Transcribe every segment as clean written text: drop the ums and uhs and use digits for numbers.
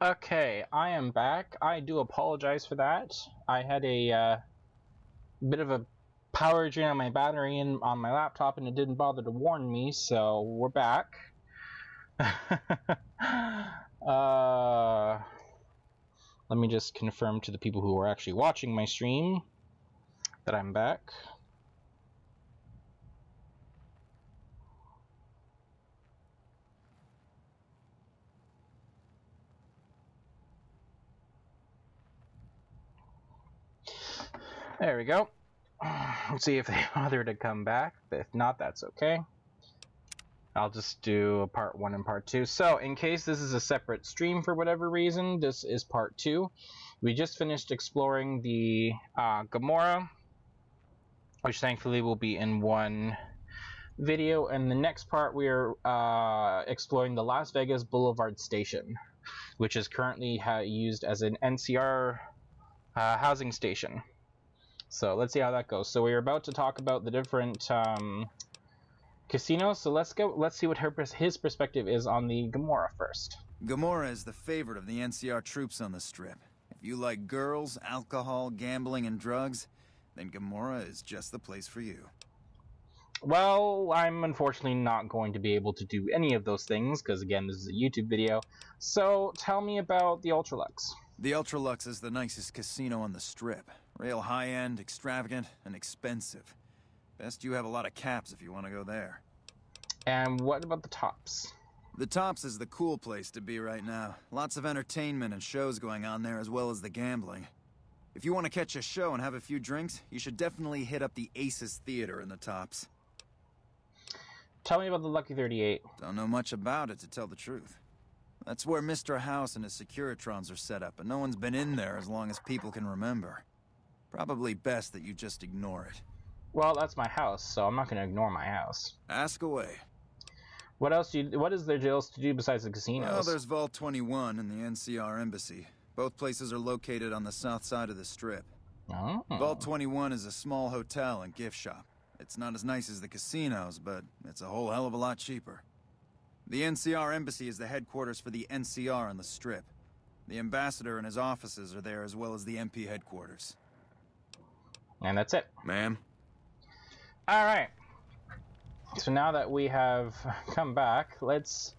Okay, I am back. I do apologize for that. I had a bit of a power drain on my battery and on my laptop, and it didn't bother to warn me, so we're back. Let me just confirm to the people who are actually watching my stream that I'm back. There we go. Let's see if they bother to come back. If not, that's okay. I'll just do part 1 and part 2. So, in case this is a separate stream for whatever reason, this is part 2. We just finished exploring the Gamora, which thankfully will be in one video. And the next part, we are exploring the Las Vegas Boulevard Station, which is currently used as an NCR housing station. So let's see how that goes. So we're about to talk about the different casinos. So let's see what his perspective is on the Gamora first. Gamora is the favorite of the NCR troops on the Strip. If you like girls, alcohol, gambling, and drugs, then Gamora is just the place for you. Well, I'm unfortunately not going to be able to do any of those things, because again, this is a YouTube video. So tell me about the Ultralux. The Ultralux is the nicest casino on the Strip. Real high-end, extravagant, and expensive. Best you have a lot of caps if you want to go there. And what about the Tops? The Tops is the cool place to be right now. Lots of entertainment and shows going on there, as well as the gambling. If you want to catch a show and have a few drinks, you should definitely hit up the Aces Theater in the Tops. Tell me about the Lucky 38. Don't know much about it, to tell the truth. That's where Mr. House and his Securitrons are set up, and no one's been in there as long as people can remember. Probably best that you just ignore it. Well, that's my house, so I'm not going to ignore my house. Ask away. What is there else to do besides the casinos? Well, there's Vault 21 and the NCR Embassy. Both places are located on the south side of the Strip. Oh. Vault 21 is a small hotel and gift shop. It's not as nice as the casinos, but it's a whole hell of a lot cheaper. The NCR Embassy is the headquarters for the NCR on the Strip. The ambassador and his offices are there, as well as the MP headquarters. And that's it. Ma'am? Alright. So now that we have come back, let's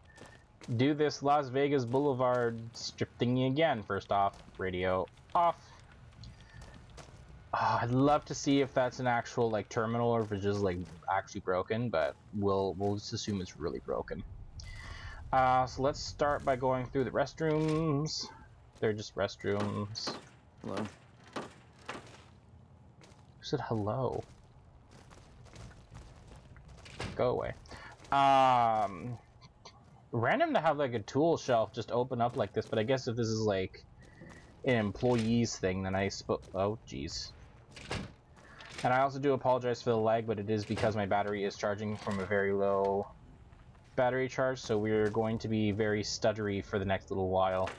do this Las Vegas Boulevard strip thingy again. First off, radio off. Oh, I'd love to see if that's an actual like terminal or if it's just like actually broken, but we'll just assume it's really broken. So let's start by going through the restrooms. They're just restrooms. Hello? Who said hello? Go away. Random to have like a tool shelf just open up like this, but I guess if this is like an employee's thing, then I suppose. Oh, jeez. And I also do apologize for the lag, but it is because my battery is charging from a very low battery charge, so we're going to be very stuttery for the next little while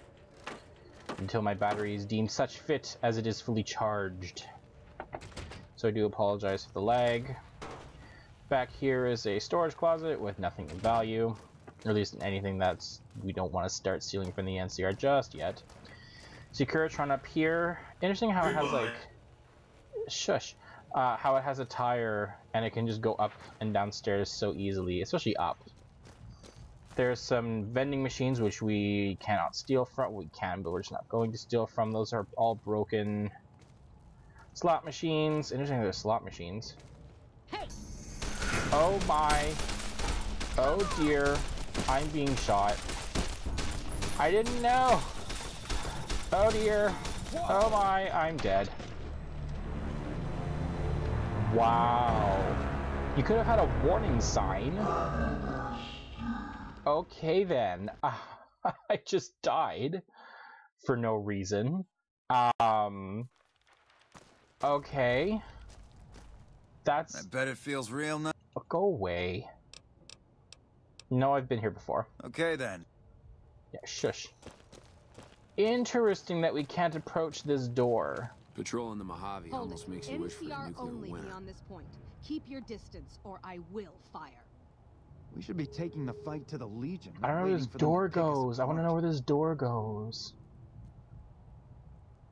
until my battery is deemed such fit as it is fully charged. So I do apologize for the lag. Back here is a storage closet with nothing of value, or at least anything that's we don't want to start stealing from the NCR just yet. Securitron up here. Interesting how it has like shush. How it has a tire and it can just go up and downstairs so easily, especially up. There's some vending machines which we cannot steal from. We can, but we're just not going to steal from. Those are all broken. Slot machines. Interesting, there's slot machines. Hey. Oh my. Oh dear. I'm being shot. I didn't know. Oh dear. Oh my. I'm dead. Wow. You could have had a warning sign. Okay then. I just died for no reason. Okay. That's... I bet it feels real now. Oh, go away. No, I've been here before. Okay then. Yeah, shush. Interesting that we can't approach this door. Patrolling the Mojave almost makes you wish for a NCR nuclear only winter. on this point. Keep your distance, or I will fire. We should be taking the fight to the Legion. I don't know where this door goes. I want to know where this door goes.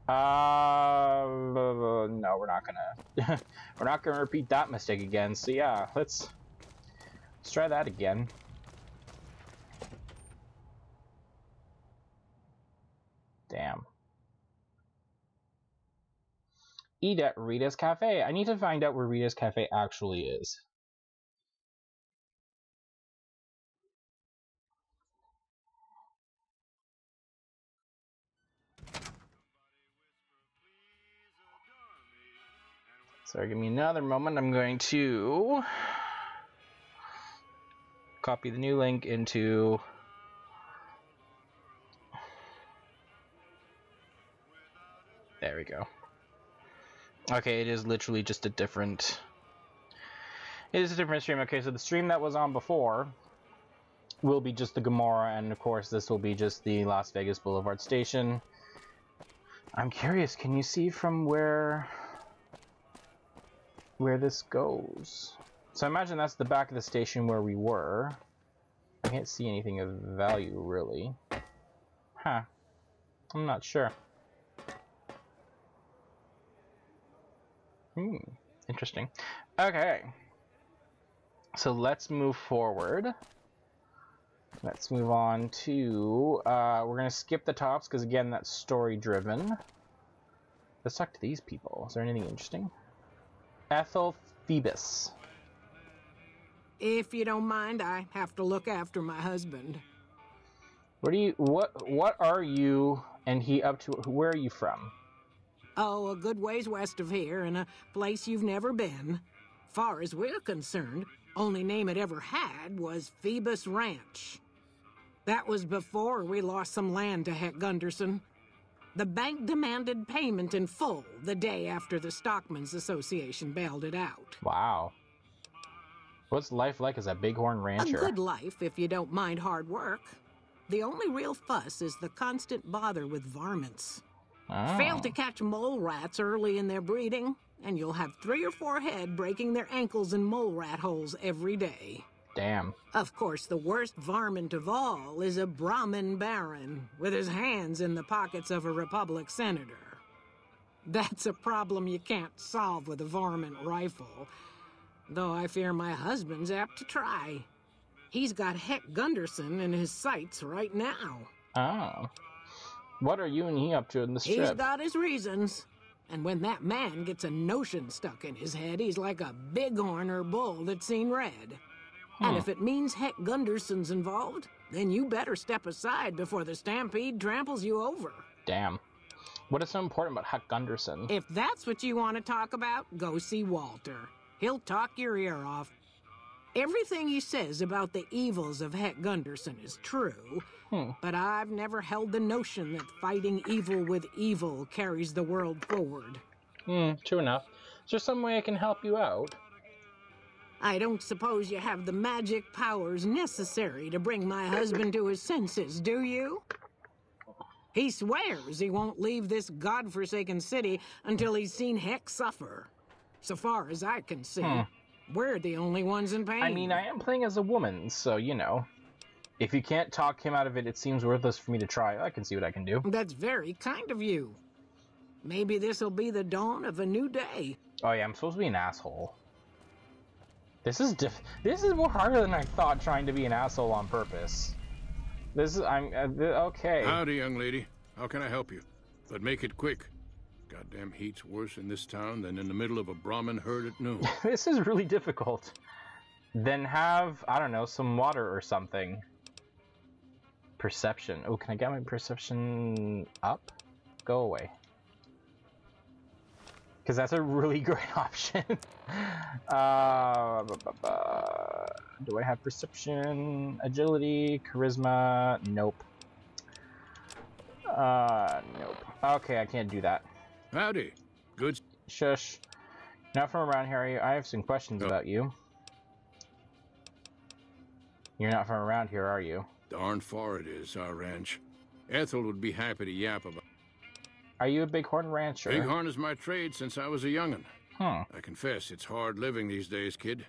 No, we're not gonna. We're not gonna repeat that mistake again. So yeah, let's try that again. Damn. Eat at Rita's Cafe. I need to find out where Rita's Cafe actually is. Sorry, give me another moment. I'm going to copy the new link into... There we go. Okay, it is literally just a different... It is a different stream. Okay, so the stream that was on before will be just the Gomorrah, and of course this will be just the Las Vegas Boulevard Station. I'm curious, can you see from where this goes? So I imagine that's the back of the station where we were. I can't see anything of value, really. Huh. I'm not sure. Interesting. Okay. So let's move forward. Let's move on to... we're going to skip the tops, because again, that's story-driven. Let's talk to these people. Is there anything interesting? Ethel Phoebus. If you don't mind, I have to look after my husband. What are you and he up to? Where are you from? Oh, a good ways west of here, in a place you've never been. Far as we're concerned, only name it ever had was Phoebus Ranch. That was before we lost some land to Heck Gunderson. The bank demanded payment in full the day after the Stockmen's Association bailed it out. Wow. What's life like as a bighorn rancher? A good life, if you don't mind hard work. The only real fuss is the constant bother with varmints. Oh. Fail to catch mole rats early in their breeding, and you'll have 3 or 4 head breaking their ankles in mole rat holes every day. Damn. Of course, the worst varmint of all is a Brahmin baron, with his hands in the pockets of a Republic senator. That's a problem you can't solve with a varmint rifle, though I fear my husband's apt to try. He's got Heck Gunderson in his sights right now. Oh. What are you and he up to in the strip? He's got his reasons. And when that man gets a notion stuck in his head, he's like a bighorn or bull that's seen red. And if it means Heck Gunderson's involved, then you better step aside before the stampede tramples you over. Damn. What is so important about Heck Gunderson? If that's what you want to talk about, go see Walter. He'll talk your ear off. Everything he says about the evils of Heck Gunderson is true, but I've never held the notion that fighting evil with evil carries the world forward. True enough. Is there some way I can help you out? I don't suppose you have the magic powers necessary to bring my husband to his senses, do you? He swears he won't leave this godforsaken city until he's seen Heck suffer. So far as I can see, we're the only ones in pain. I mean, I am playing as a woman, so, you know. If you can't talk him out of it, it seems worthless for me to try. I can see what I can do. That's very kind of you. Maybe this'll be the dawn of a new day. Oh yeah, I'm supposed to be an asshole. This is more harder than I thought, trying to be an asshole on purpose. Okay. Howdy, young lady. How can I help you? But make it quick. Goddamn heat's worse in this town than in the middle of a Brahmin herd at noon. This is really difficult. Then have, I don't know, some water or something. Perception. Oh, can I get my perception up? Go away. Because that's a really great option. Do I have perception, agility, charisma? Nope. Nope. Okay, I can't do that. Howdy. Good. Shush. Not from around here, are you? I have some questions about you. You're not from around here, are you? Darn far it is, our ranch. Ethel would be happy to yap about. Are you a bighorn rancher? Bighorn is my trade since I was a young'un. I confess, it's hard living these days, kid.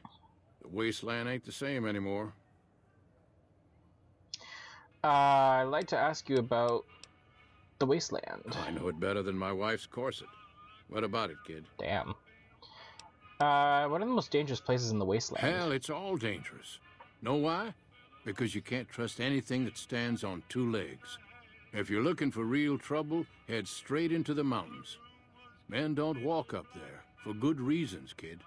The wasteland ain't the same anymore. I'd like to ask you about the wasteland. I know it better than my wife's corset. What about it, kid? Damn. What are the most dangerous places in the wasteland? Hell, it's all dangerous. Know why? Because you can't trust anything that stands on two legs. If you're looking for real trouble, head straight into the mountains. Men don't walk up there, for good reasons, kid.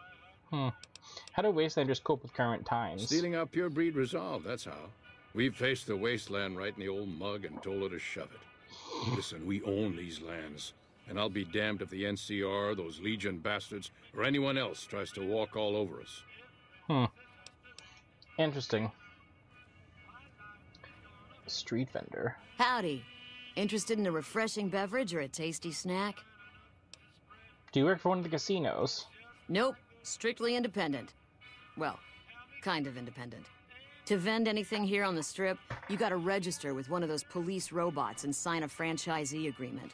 How do wastelanders cope with current times? Stealing our pure breed resolve, that's how. We've faced the wasteland right in the old mug and told her to shove it. Listen, we own these lands. And I'll be damned if the NCR, those Legion bastards, or anyone else tries to walk all over us. Interesting. Street vendor. Howdy. Interested in a refreshing beverage or a tasty snack? Do you work for one of the casinos? Nope. Strictly independent. Well, kind of independent. To vend anything here on the Strip, you gotta register with one of those police robots and sign a franchisee agreement.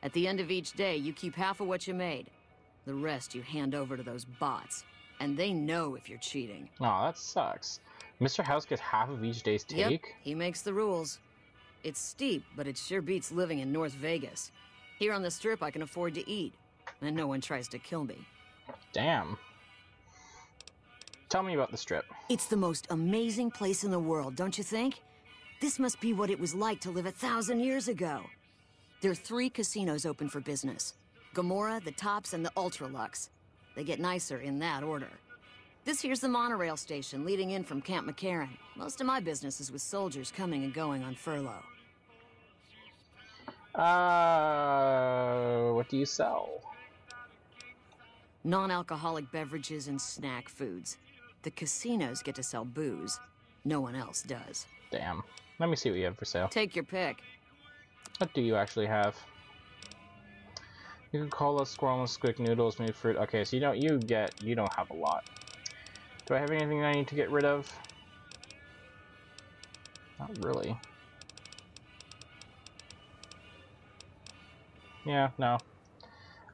At the end of each day, you keep half of what you made. The rest you hand over to those bots. And they know if you're cheating. Aw, that sucks. Mr. House gets half of each day's take? Yep, he makes the rules. It's steep, but it sure beats living in North Vegas. Here on the Strip, I can afford to eat. And no one tries to kill me. Damn. Tell me about the Strip. It's the most amazing place in the world, don't you think? This must be what it was like to live 1,000 years ago. There are 3 casinos open for business. Gomorrah, the Tops, and the Ultralux. They get nicer in that order. This here's the monorail station leading in from Camp McCarran. Most of my business is with soldiers coming and going on furlough. What do you sell? Non-alcoholic beverages and snack foods. The casinos get to sell booze. No one else does. Damn. Let me see what you have for sale. Take your pick. What do you actually have? You can call us squirrel and squick noodles made fruit. Okay, so you don't have a lot. Do I have anything I need to get rid of? Not really. Yeah, no.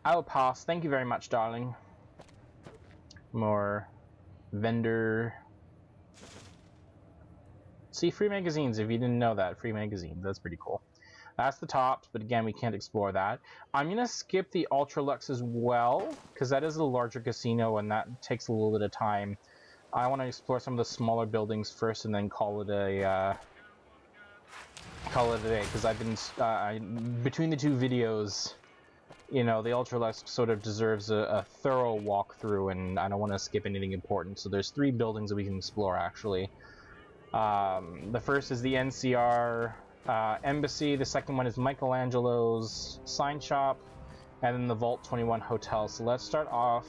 I will pass. Thank you very much, darling. More vendor. See, free magazines, if you didn't know that. Free magazines, that's pretty cool. That's the Tops, but again, we can't explore that. I'm going to skip the Ultralux as well, because that is a larger casino, and that takes a little bit of time. I want to explore some of the smaller buildings first, and then call it a day, because I've been, between the 2 videos, you know, the Ultralux sort of deserves a thorough walkthrough, and I don't want to skip anything important. So there's 3 buildings that we can explore, actually. The first is the NCR Embassy, the second one is Michelangelo's Sign Shop, and then the Vault 21 Hotel. So let's start off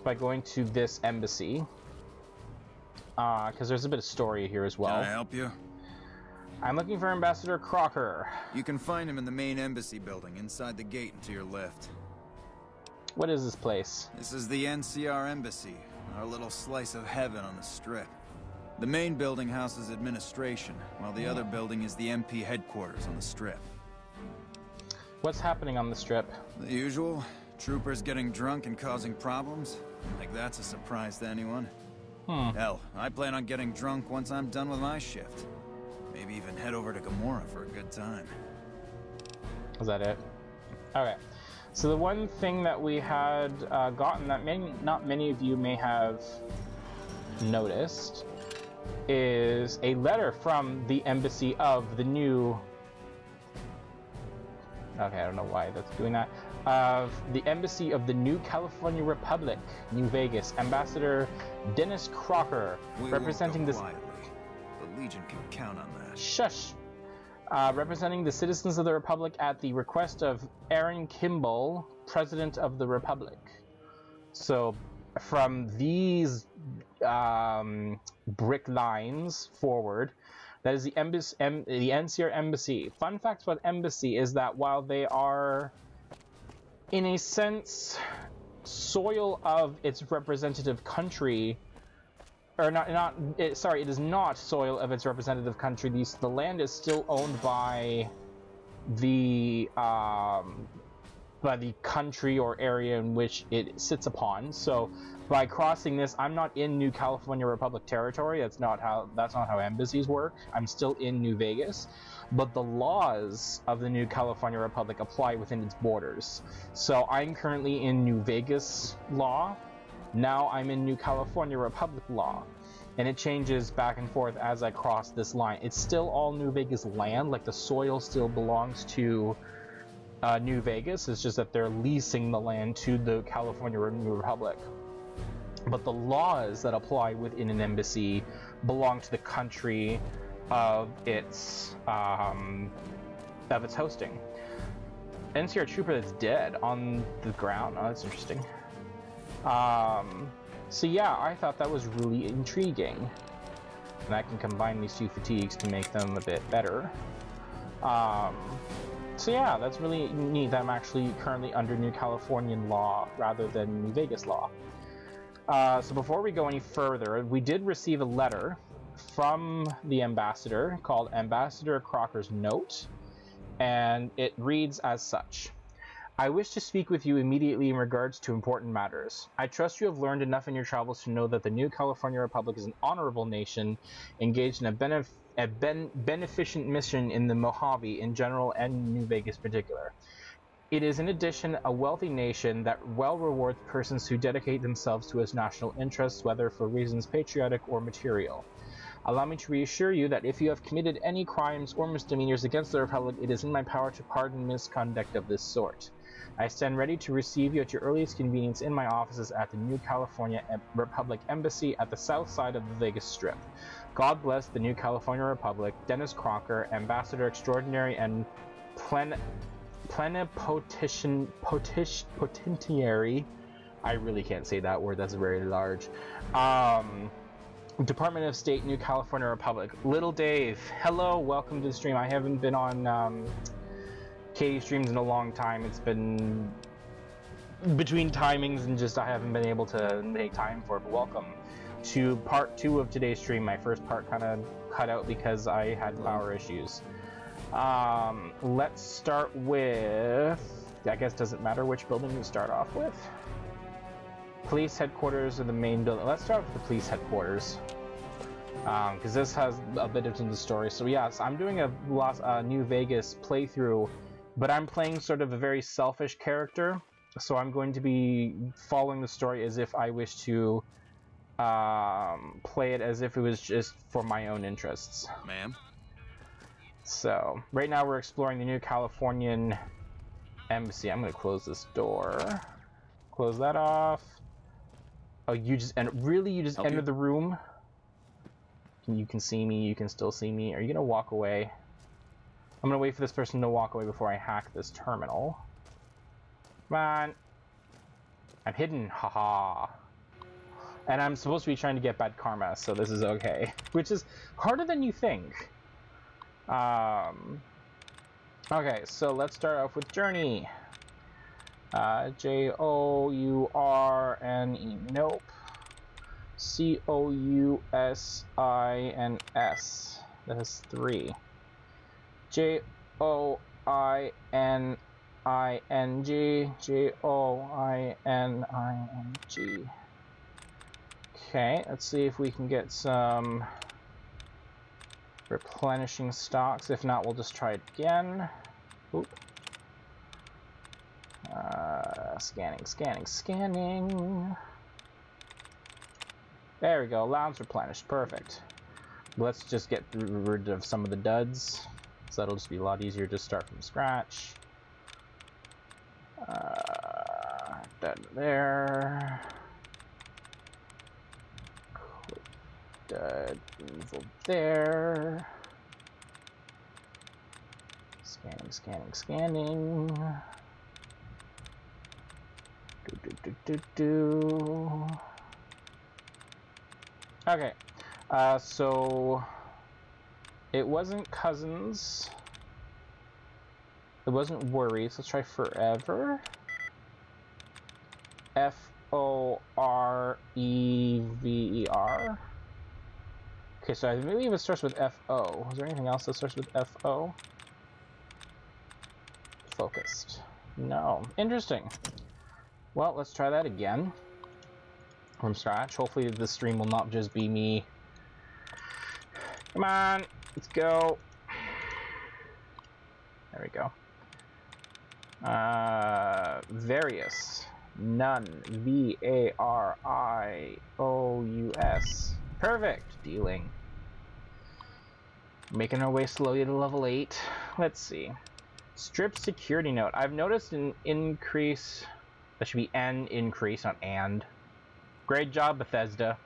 by going to this embassy, because there's a bit of story here as well. Can I help you? I'm looking for Ambassador Crocker. You can find him in the main embassy building, inside the gate and to your left. What is this place? This is the NCR Embassy, our little slice of heaven on the Strip. The main building houses administration, while the other building is the MP headquarters on the Strip. What's happening on the Strip? The usual. Troopers getting drunk and causing problems. Like that's a surprise to anyone. Hell, I plan on getting drunk once I'm done with my shift. Maybe even head over to Gomorrah for a good time. Is that it? Okay. So the one thing that we had gotten that not many of you may have noticed is a letter from the embassy of the new... Okay, I don't know why that's doing that. Of the embassy of the new California Republic, New Vegas, Ambassador Dennis Crocker, representing this... Quietly. The Legion can count on that. Shush! Representing the citizens of the Republic at the request of Aaron Kimball, President of the Republic. So, from these brick lines forward, that is the NCR Embassy. Fun fact about Embassy is that while they are, in a sense, soil of its representative country, or it is not soil of its representative country. The land is still owned by the by the country or area in which it sits upon. So by crossing this, I'm not in New California Republic territory. That's not how embassies work. I'm still in New Vegas, but the laws of the New California Republic apply within its borders. So I'm currently in New Vegas law. Now I'm in New California Republic law, and it changes back and forth as I cross this line. It's still all New Vegas land, like the soil still belongs to New Vegas. It's just that they're leasing the land to the California Republic. But the laws that apply within an embassy belong to the country of its hosting. NCR trooper that's dead on the ground. Oh, that's interesting. So yeah, I thought that was really intriguing. And I can combine these two fatigues to make them a bit better. So yeah, that's really neat that I'm actually currently under New Californian law rather than New Vegas law. So before we go any further, we did receive a letter from the ambassador called Ambassador Crocker's Note, and it reads as such. I wish to speak with you immediately in regards to important matters. I trust you have learned enough in your travels to know that the New California Republic is an honorable nation engaged in a beneficent mission in the Mojave in general and New Vegas in particular. It is in addition a wealthy nation that well rewards persons who dedicate themselves to its national interests, whether for reasons patriotic or material. Allow me to reassure you that if you have committed any crimes or misdemeanors against the Republic, it is in my power to pardon misconduct of this sort. I stand ready to receive you at your earliest convenience in my offices at the New California Republic Embassy at the south side of the Vegas Strip. God bless the New California Republic. Dennis Crocker, Ambassador Extraordinary and Plenipotentiary. I really can't say that word, that's very large. Department of State, New California Republic. Little Dave, hello, welcome to the stream. I haven't been on Katie streams in a long time. It's been between timings and just I haven't been able to make time for it, but welcome to part 2 of today's stream. My first part kind of cut out because I had power issues. Let's start with, I guess doesn't matter which building you start off with. Police headquarters or the main building. Let's start with the police headquarters. Because this has a bit of the story. So yes, I'm doing a New Vegas playthrough, but I'm playing sort of a very selfish character. So I'm going to be following the story as if I wish to play it as if it was just for my own interests. Ma'am? So, right now we're exploring the New Californian Embassy. I'm going to close this door. Close that off. Oh, you just enter the room? You can see me, you can still see me. Are you going to walk away? I'm going to wait for this person to walk away before I hack this terminal. Come on. I'm hidden, haha. And I'm supposed to be trying to get bad karma, so this is okay. Which is harder than you think. Okay, so let's start off with Journey. Journe, nope. Cousins, that is 3. Joining, joining. Okay, let's see if we can get some replenishing stocks. If not, we'll just try it again. Oop. Scanning. There we go. Allowance replenished. Perfect. Let's just get rid of some of the duds. So that'll just be a lot easier to start from scratch. Dud there. Dud evil there. Scanning. Okay, so it wasn't Cousins. It wasn't Worries. Let's try Forever. Forever. Okay, so I believe it starts with FO. Is there anything else that starts with FO? Focused. No. Interesting. Well, let's try that again. From scratch. Hopefully this stream will not just be me. Come on! Let's go! There we go. Various. None. V-A-R-I-O-U-S. Perfect! Dealing. Making our way slowly to level 8. Let's see. Strip security note. I've noticed an increase. That should be an increase, not and. Great job, Bethesda.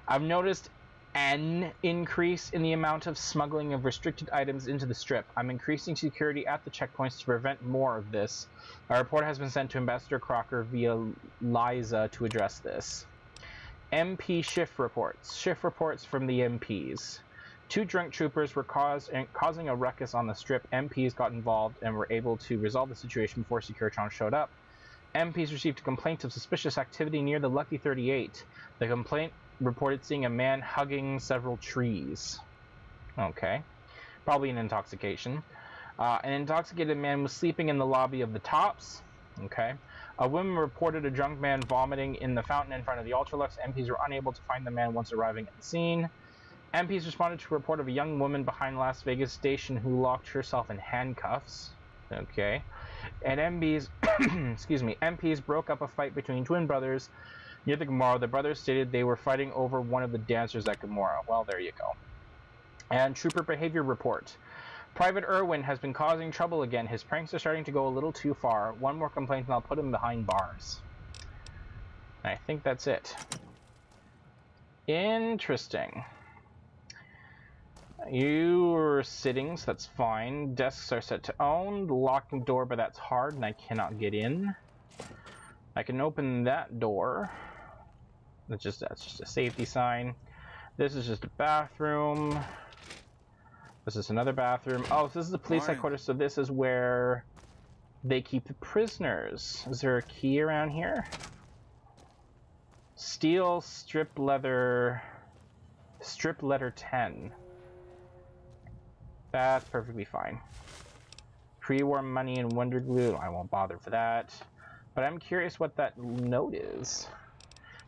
I've noticed an increase in the amount of smuggling of restricted items into the Strip. I'm increasing security at the checkpoints to prevent more of this. A report has been sent to Ambassador Crocker via Liza to address this. MP shift reports. Shift reports from the MPs. 2 drunk troopers were causing a ruckus on the Strip. MPs got involved and were able to resolve the situation before Securitron showed up. MPs received a complaint of suspicious activity near the Lucky 38. The complaint reported seeing a man hugging several trees. Okay. Probably an intoxication. An intoxicated man was sleeping in the lobby of the Tops. Okay. A woman reported a drunk man vomiting in the fountain in front of the Ultralux. MPs were unable to find the man once arriving at the scene. MPs responded to a report of a young woman behind Las Vegas Station who locked herself in handcuffs. Okay. And MPs broke up a fight between twin brothers near the Gomorrah. The brothers stated they were fighting over one of the dancers at Gomorrah. Well, there you go. And trooper behavior report. Private Irwin has been causing trouble again. His pranks are starting to go a little too far. One more complaint and I'll put him behind bars. I think that's it. Interesting. Your sittings, that's fine. Desks are set to own. Locking door, but that's hard and I cannot get in. I can open that door. That's just a safety sign. This is just a bathroom. This is another bathroom. Oh, so this is the police headquarters, so this is where they keep the prisoners. Is there a key around here? Steel strip leather 10. That's perfectly fine. Pre-war money and Wonder Glue. I won't bother for that. But I'm curious what that note is.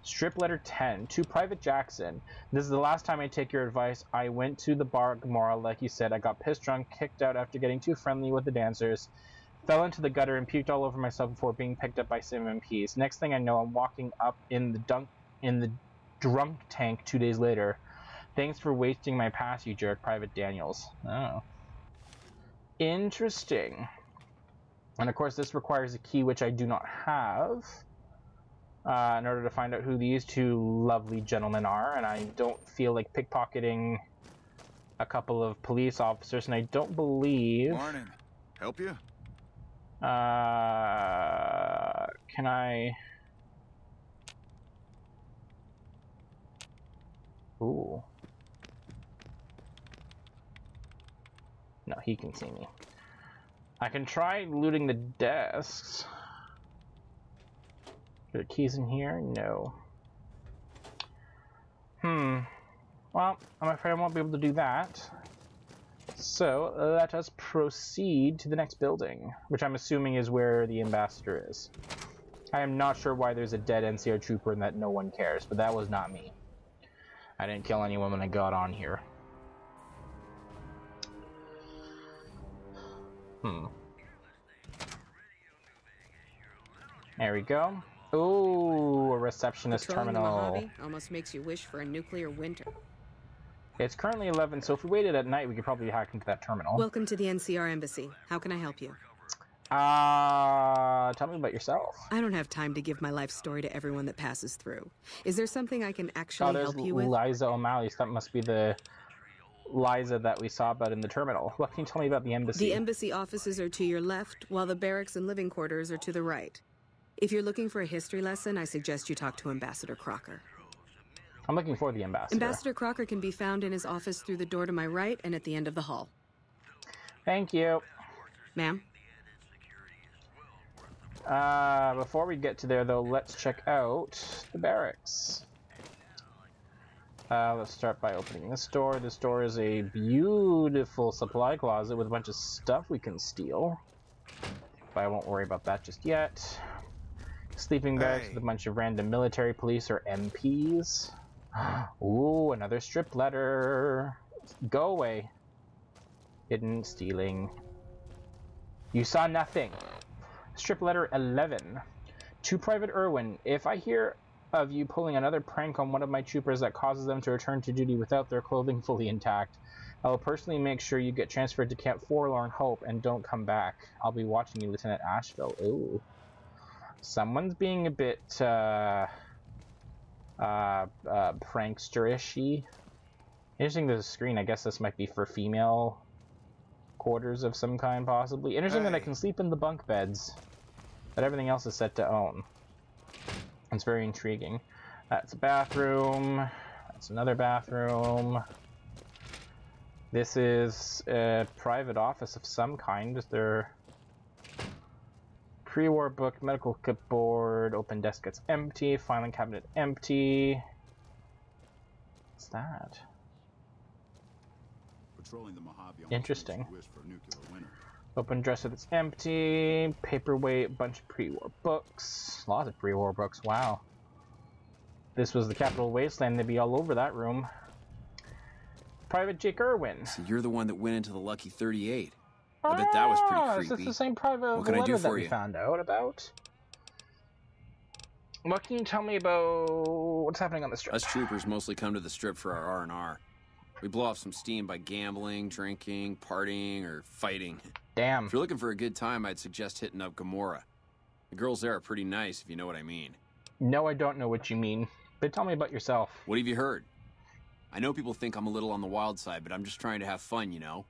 Strip letter 10 to Private Jackson. This is the last time I take your advice. I went to the bar at Gomorrah, like you said. I got pissed drunk, kicked out after getting too friendly with the dancers, fell into the gutter and puked all over myself before being picked up by some MPs. Next thing I know, I'm walking up in the drunk tank 2 days later. Thanks for wasting my pass, you jerk, Private Daniels. Oh. Interesting. And of course, this requires a key, which I do not have, in order to find out who these two lovely gentlemen are. And I don't feel like pickpocketing a couple of police officers, and I don't believe... Morning. Help you? Can I... Ooh. No, he can see me. I can try looting the desks. Are there keys in here? No. Well, I'm afraid I won't be able to do that. So, let us proceed to the next building, which I'm assuming is where the ambassador is. I am not sure why there's a dead NCR trooper and that no one cares, but that was not me. I didn't kill anyone when I got on here. There we go. Ooh, a receptionist Patrolling terminal. the Mojave almost makes you wish for a nuclear winter. It's currently 11, so if we waited at night, we could probably hack into that terminal. Welcome to the NCR Embassy. How can I help you? Tell me about yourself. I don't have time to give my life story to everyone that passes through. Is there something I can actually help you with? Liza O'Malley. That must be the Liza that we saw about in the terminal. What can you tell me about the embassy? The embassy offices are to your left, while the barracks and living quarters are to the right. If you're looking for a history lesson, I suggest you talk to Ambassador Crocker. I'm looking for the ambassador. Ambassador Crocker can be found in his office through the door to my right and at the end of the hall. Thank you. Ma'am? Before we get to there, though, let's check out the barracks. Let's start by opening this door. This door is a beautiful supply closet with a bunch of stuff we can steal. but I won't worry about that just yet. Sleeping bags with a bunch of random military police or MPs. Ooh, another strip letter. Go away. Hidden stealing. You saw nothing. Strip letter 11. To Private Irwin, if I hear of you pulling another prank on one of my troopers that causes them to return to duty without their clothing fully intact, I will personally make sure you get transferred to Camp Forlorn Hope and don't come back. I'll be watching you, Lieutenant Asheville. Ooh. Someone's being a bit, prankster-ishy. Interesting, there's a screen. I guess this might be for female quarters of some kind, possibly. Interesting that I can sleep in the bunk beds, but everything else is set to own. It's very intriguing. That's a bathroom. That's another bathroom. This is a private office of some kind. Is there... Pre-war book, medical clipboard, open desk gets empty, filing cabinet empty. What's that? Patrolling the Mojave. Interesting. Wish for a nuclear winter. Open dresser that's empty, paperweight, bunch of pre-war books. Lots of pre-war books, wow. This was the Capital Wasteland, they'd be all over that room. Private Jake Irwin. So you're the one that went into the Lucky 38. I bet that was pretty creepy. Is this the same private What can I do letter that for we you? found out about? What can you tell me about what's happening on the strip? Us troopers mostly come to the strip for our R&R. We blow off some steam by gambling, drinking, partying, or fighting. Damn. If you're looking for a good time, I'd suggest hitting up Gomorrah. The girls there are pretty nice, if you know what I mean. No, I don't know what you mean. But tell me about yourself. What have you heard? I know people think I'm a little on the wild side, but I'm just trying to have fun, you know?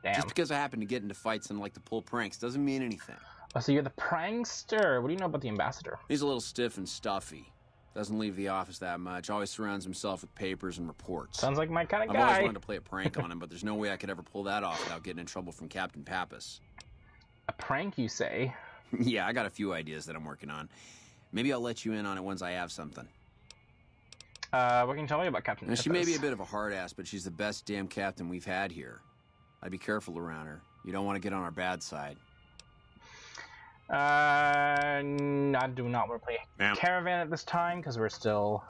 Damn. Just because I happen to get into fights and like to pull pranks doesn't mean anything. Oh, so you're the prankster. What do you know about the ambassador? He's a little stiff and stuffy. Doesn't leave the office that much. Always surrounds himself with papers and reports. Sounds like my kind of guy. I've always wanted to play a prank on him, but there's no way I could ever pull that off without getting in trouble from Captain Pappas. A prank, you say? Yeah, I got a few ideas that I'm working on. Maybe I'll let you in on it once I have something. What can you tell me about Captain Pappas? She may be a bit of a hard ass, but she's the best damn captain we've had here. I'd be careful around her. You don't want to get on our bad side. I do not want to play Caravan at this time, because we're still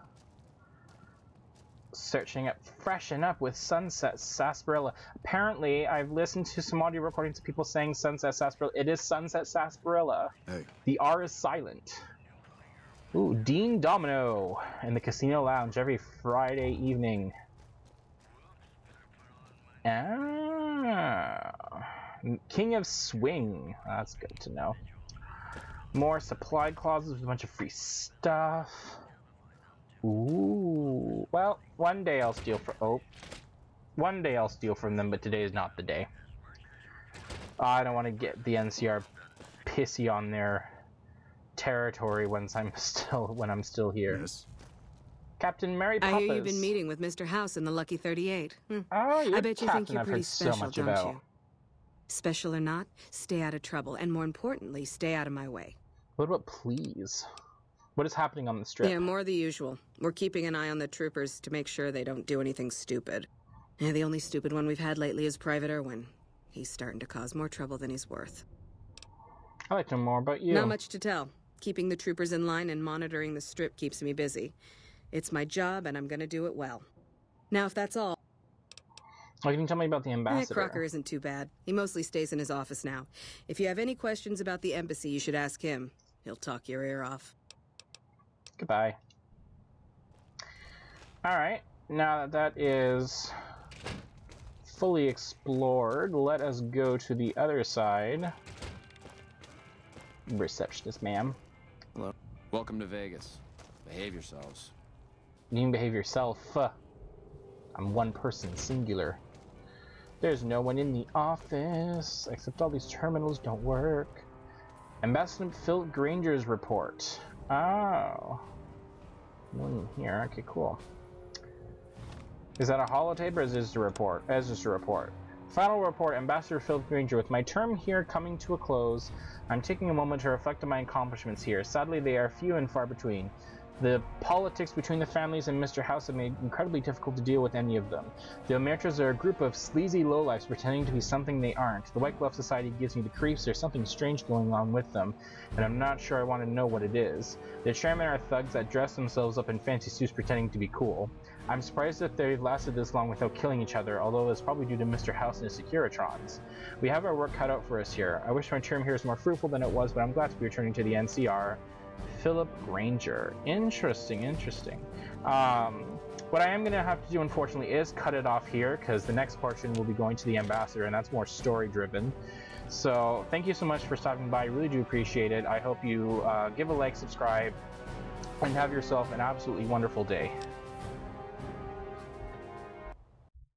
searching up, freshen up with Sunset Sarsaparilla. Apparently, I've listened to some audio recordings of people saying Sunset Sarsaparilla. It is Sunset Sarsaparilla. Hey. The R is silent. Ooh, Dean Domino in the Casino Lounge every Friday evening. King of Swing. That's good to know. More supply closets with a bunch of free stuff. Ooh. Well, one day I'll steal from... Oh. One day I'll steal from them, but today is not the day. I don't want to get the NCR pissy on their territory when I'm still here. Yes. Captain Mary Poppins. I hear you've been meeting with Mr. House in the Lucky 38. Oh, you're I bet you think Captain you're I've pretty heard so special, much don't about. you? Special or not, stay out of trouble, and more importantly, stay out of my way. What about please? What is happening on the strip? Yeah, more the usual. We're keeping an eye on the troopers to make sure they don't do anything stupid. Yeah, the only stupid one we've had lately is Private Irwin. He's starting to cause more trouble than he's worth. I'd like to know more about you. Not much to tell. Keeping the troopers in line and monitoring the strip keeps me busy. It's my job, and I'm going to do it well. Now, if that's all... What can you tell me about the ambassador? Crocker isn't too bad. He mostly stays in his office now. If you have any questions about the embassy, you should ask him. He'll talk your ear off. Goodbye. Alright, now that that is fully explored, let us go to the other side. Receptionist, ma'am. Hello. Welcome to Vegas. Behave yourselves. You can behave yourself. I'm one person, singular. There's no one in the office, except all these terminals don't work. Ambassador Phil Granger's report. Oh. No one in here. Okay, cool. Is that a holotape or is this a report? It's just a report. Final report, Ambassador Phil Granger. With my term here coming to a close, I'm taking a moment to reflect on my accomplishments here. Sadly, they are few and far between. The politics between the families and Mr. House have made it incredibly difficult to deal with any of them. The Omertas are a group of sleazy lowlifes pretending to be something they aren't. The White Glove Society gives me the creeps. There's something strange going on with them, and I'm not sure I want to know what it is. The Chairmen are thugs that dress themselves up in fancy suits pretending to be cool. I'm surprised that they've lasted this long without killing each other, although it's probably due to Mr. House and his Securitrons. We have our work cut out for us here. I wish my term here was more fruitful than it was, but I'm glad to be returning to the NCR. Philip Granger. Interesting, interesting. What I am going to have to do, unfortunately, is cut it off here, because the next portion will be going to the Ambassador, and that's more story-driven. So, thank you so much for stopping by. I really do appreciate it. I hope you give a like, subscribe, and have yourself an absolutely wonderful day.